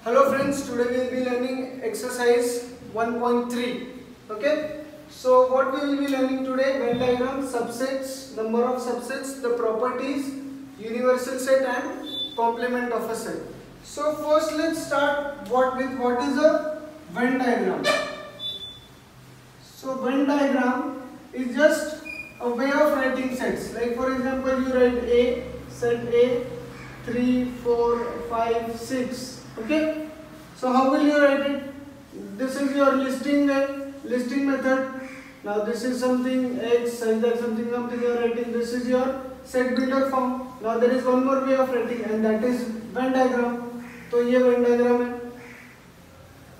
Hello friends, today we will be learning exercise 1.3. Okay, so what we will be learning today: Venn diagram, subsets, number of subsets, the properties, universal set and complement of a set. So first let's start what is a Venn diagram. So Venn diagram is just a way of writing sets. Like for example, you write A, set A, 3, 4, 5, 6. Okay. So how will you write it? This is your listing method. Now this is something X, and that something you are writing. This is your set builder form. Now there is one more way of writing, and that is Venn diagram. तो ये Venn diagram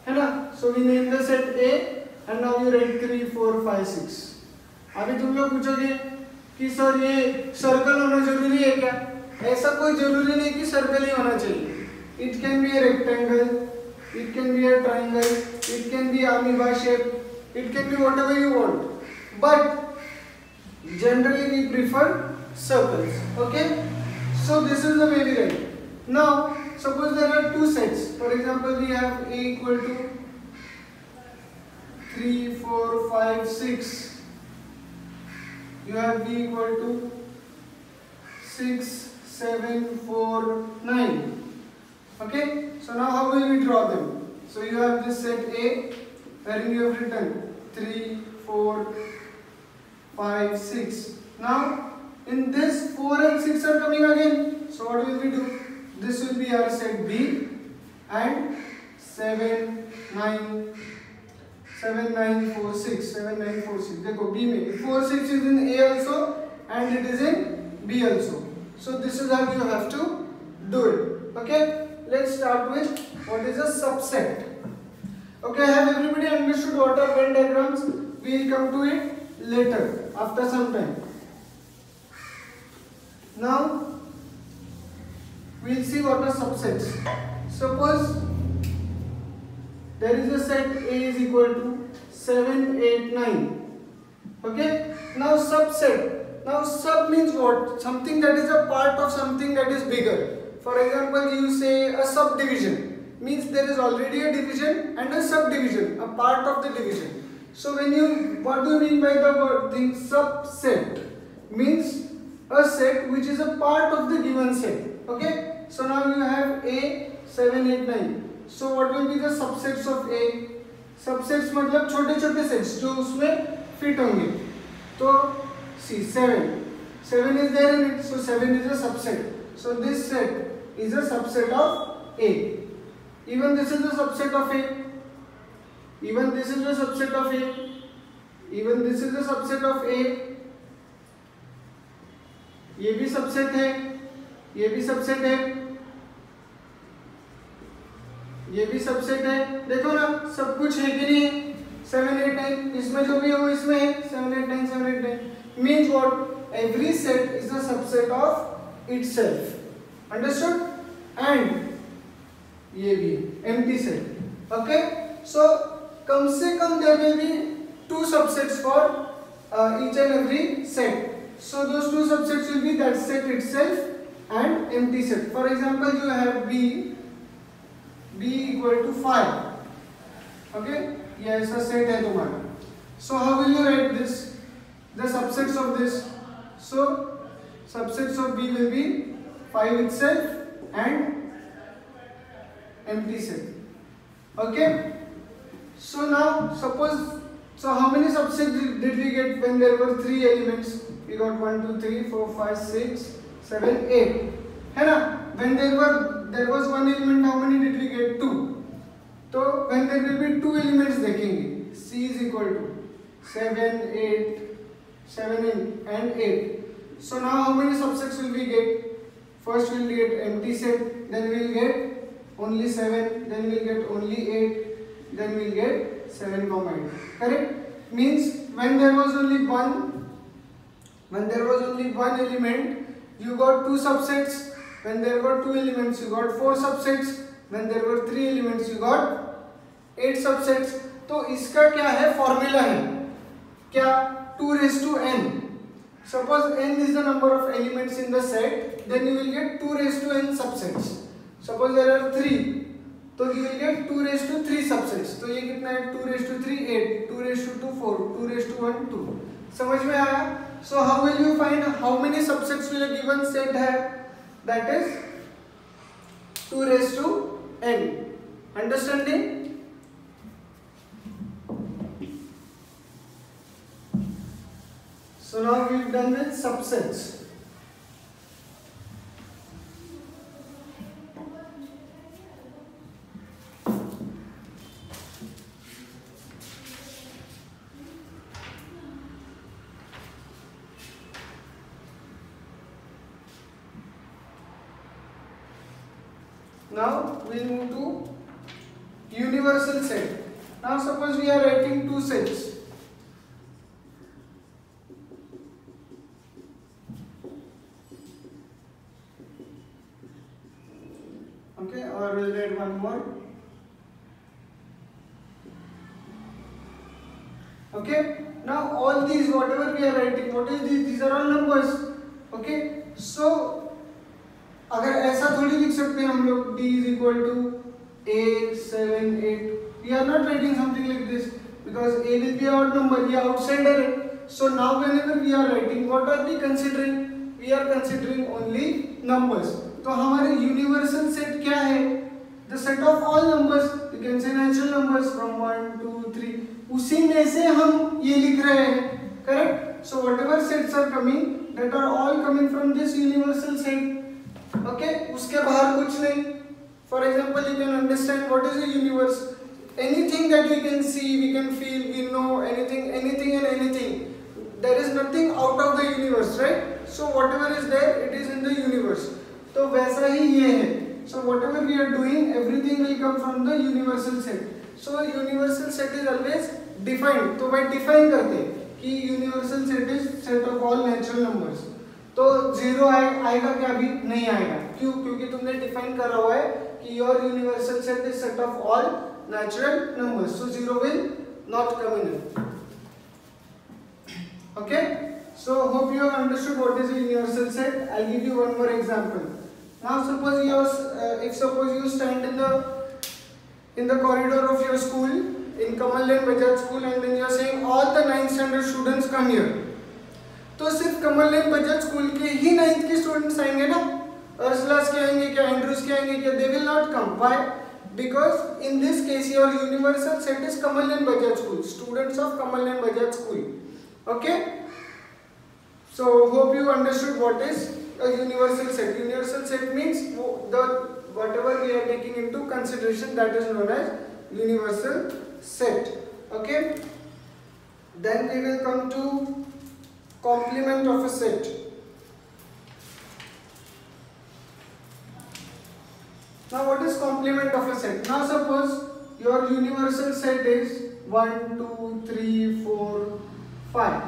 है ना? So we name the set A, and now you write 3, 4, 5, 6. अभी तुम लोग पूछोगे कि sir ये सर्कल होना जरूरी है क्या? ऐसा कोई जरूरी नहीं कि सर्कल ही होना चाहिए. It can be a rectangle, it can be a triangle, it can be amoeba shape, it can be whatever you want. But generally we prefer circles. Okay? So this is the way we write. Now suppose there are two sets. For example, we have A equal to 3, 4, 5, 6. You have B equal to 6, 7, 4, 9. Okay, so now how will we draw them? So you have this set A, wherein you have written 3, 4, 5, 6. Now in this 4 and 6 are coming again. So what will we do? This will be our set B, and 7, 9, 4, 6. देखो B में 4, 6 is in A also, and it is in B also. So this is how you have to do it. Okay. Let's start with what is a subset. Okay, have everybody understood what are Venn diagrams? We will come to it later, after some time. Now, we will see what are subsets. Suppose there is a set A is equal to 7, 8, 9. Okay, now subset. Now sub means what? Something that is a part of something that is bigger. For example, you say a subdivision means there is already a division and a subdivision, a part of the division. So what do you mean by the word thing subset? Means a set which is a part of the given set. Okay. So now you have A, 7, 8, 9. So what will be the subsets of A? Subsets मतलब छोटे-छोटे sets जो उसमें fit होंगे. तो see 7 is there in it, so 7 is a subset. So this set is a subset of A. Even this is a subset of A. Even this is a subset of A. Even this is a subset of A. ये भी subset है. ये भी subset है. ये भी subset है. देखो ना, सब कुछ है कि नहीं है? 7, 8, 9. इसमें जो भी है वो इसमें है. 7, 8, 9, 7, 8, 9. Means what? Every set is a subset of itself. Understood? And ये भी empty set. Okay? So कम से कम there will be two subsets for each and every set. So those two subsets will be that set itself and empty set. For example, you have B equal to 5. Okay? ये ऐसा set है तुम्हारा. So how will you write this? The subsets of this. So subsets of B will be 5 itself and empty set. Okay. So now suppose, so how many subsets did we get when there were 3 elements? We got 1, 2, 3, 4, 5, 6, 7, 8. है ना? When there was one element, how many did we get? 2. So when there will be 2 elements देखेंगे. C is equal to 7, 8, 7 and 8. So now how many subsets will we get? First we will get empty set, then we will get only 7, then we will get only 8, then we will get 7, 8. Correct? Means when there was only one element, you got 2 subsets. When there were 2 elements, you got 4 subsets. When there were 3 elements, you got 8 subsets. तो इसका क्या है? Formula है क्या? 2 raised to n. Suppose n is the number of elements in the set, then you will get 2 raised to n subsets. Suppose there are 3, तो you will get 2 raise to 3 subsets. तो ये कितना है, 2 raise to 3 8, 2 raise to 2 4, 2 raise to 1 2। समझ में आया? So how will you find how many subsets will a given set have? That is 2 raised to n. Understanding? So now we've done with subsets. Now we'll move to universal set. Now suppose we are writing two sets. Okay, or we'll write one more. Okay, now all these whatever we are writing, what is this? These are all numbers. Okay, so अगर ऐसा थोड़ी लिख सकते हैं हम लोग d is equal to 8 7 8, we are not writing something like this because a will be odd number, ये outsider है. So now whenever we are writing, what are we considering? We are considering only numbers. तो हमारे universal set क्या है? The set of all numbers. You can say natural numbers from 1 2 3. उसी में से हम ये लिख रहे हैं, correct? So whatever sets are coming, that are all coming from this universal set. Okay, उसके बाहर कुछ नहीं. For example, you can understand what is a universe. Anything that we can see, we can feel, we know, anything and anything. There is nothing out of the universe, right? So whatever is there, it is in the universe. तो वैसा ही ये है. So whatever we are doing, everything will come from the universal set. So universal set is always defined. तो भाई define करते हैं कि universal set is set of all natural numbers. तो 0 आएगा क्या? अभी नहीं आएगा. क्यों? क्योंकि तुमने डिफाइन करा हुआ है कि your universal set is set of all natural numbers. So 0 will not come in. Okay, so hope you have understood what is a universal set. I give you one more example. Now suppose you stand in the corridor of your school in Kamal Lane Bajaj School, and then you are saying all the 9th standard students come here. तो सिर्फ कमल लेन Bajaj school के ही 9th के students आएंगे ना? अर्सलास के आएंगे क्या? Andrews के आएंगे क्या? They will not come. Why? Because in this case your universal set is Kamal lane Bajaj school, students of Kamal lane Bajaj school. Okay, so hope you understood what is a universal set. Universal set means the whatever we are taking into consideration, that is known as universal set. Okay, then we will come to complement of a set. Now what is complement of a set? Now suppose your universal set is 1 2 3 4 5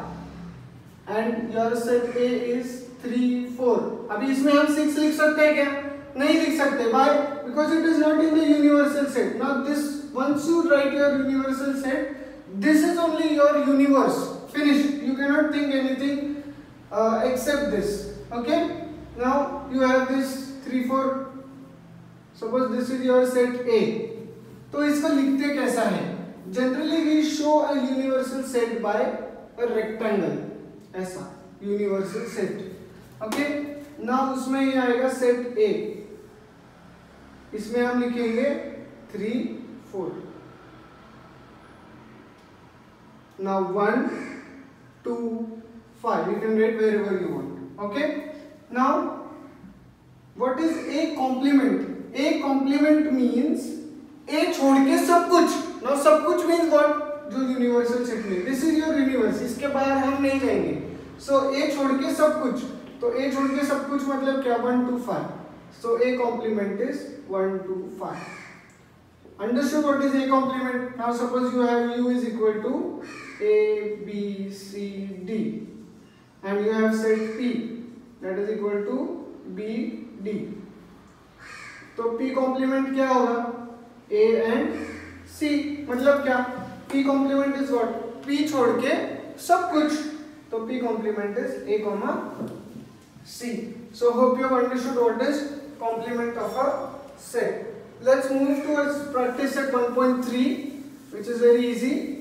and your set A is 3 4. अभी इसमें हम 6 लिख सकते हैं क्या? नहीं लिख सकते. Why? Because it is not in the universal set. Now this, once you write your universal set, this is only your universe. Finished. You cannot think anything except this. Okay, now you have this 3 4. Suppose this is your set A. तो इसको लिखते कैसा है? Generally we show a universal set by a rectangle. ऐसा universal set. Okay, now उसमें ये आएगा set A. इसमें हम लिखेंगे 3 4. Now 1 2 5. You can write wherever you want. Okay, now what is a complement? A complement means A छोड़ के सब कुछ. Now सब कुछ means what? जो यूनिवर्सल सेट में. This is your universe. इसके बाहर हम नहीं जाएंगे. So A छोड़ के सब कुछ. तो A छोड़ के सब कुछ मतलब क्या? 1 2 5. So A complement is 1 2 5. Understood what is A complement? Now suppose you have U is equal to A B C D and you have set P that is equal to B D. तो P complement क्या होगा? A and C. मतलब क्या? P complement is what? P छोड़ के सब कुछ. तो P complement is A, C. So hope you have understood what is complement of a set. Let's move towards practice set 1.3, which is very easy.